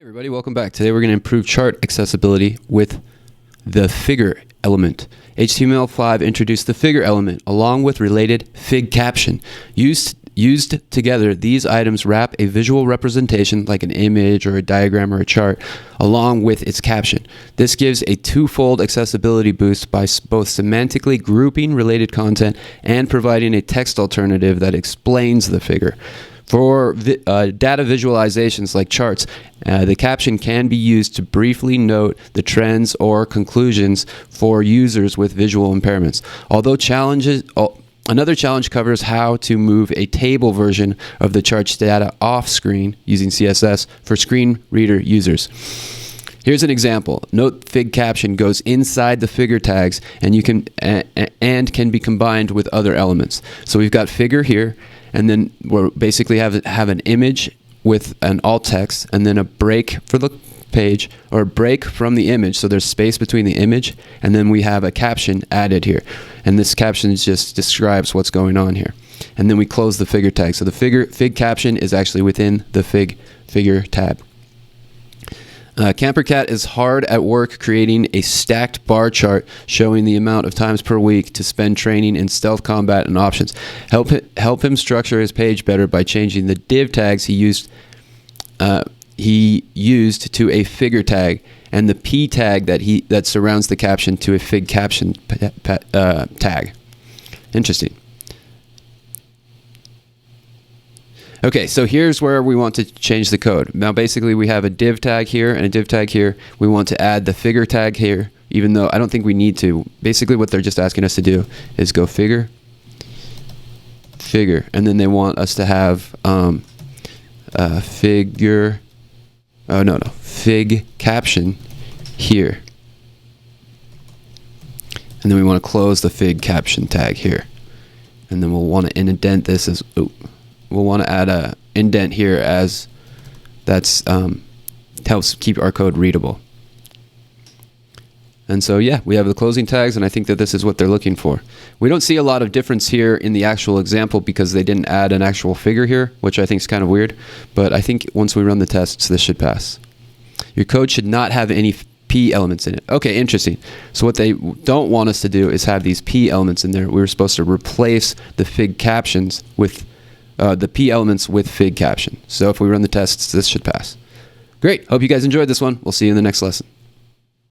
Everybody, welcome back. Today we're going to improve chart accessibility with the figure element. HTML5 introduced the figure element along with related fig caption. Used together, these items wrap a visual representation like an image or a diagram or a chart along with its caption. This gives a twofold accessibility boost by both semantically grouping related content and providing a text alternative that explains the figure. For data visualizations like charts, the caption can be used to briefly note the trends or conclusions for users with visual impairments. Another challenge covers how to move a table version of the chart's data off screen using CSS for screen reader users. Here's an example. Note fig caption goes inside the figure tags and can be combined with other elements. So we've got figure here, and then we basically have an image with an alt text and then a break for the page, or a break from the image, so there's space between the image, and then we have a caption added here, and this caption just describes what's going on here, and then we close the figure tag. So the fig caption is actually within the figure tab. Campercat is hard at work creating a stacked bar chart showing the amount of times per week to spend training in stealth combat and options. Help him structure his page better by changing the div tags he used to a figure tag, and the p tag that surrounds the caption to a fig caption tag. Interesting. Okay, so here's where we want to change the code. Now basically we have a div tag here and a div tag here. We want to add the figure tag here, even though I don't think we need to. Basically what they're just asking us to do is go figure, and then they want us to have fig caption here. And then we want to close the fig caption tag here. And then we'll want to indent this as, we'll want to add a indent here as that's helps keep our code readable. And so yeah, we have the closing tags, and I think that this is what they're looking for. We don't see a lot of difference here in the actual example because they didn't add an actual figure here, which I think is kind of weird, but I think once we run the tests, this should pass. Your code should not have any P elements in it. Okay, interesting. So what they don't want us to do is have these P elements in there. We were supposed to replace the fig captions with the P elements with fig caption. So if we run the tests, this should pass. Great. Hope you guys enjoyed this one. We'll see you in the next lesson.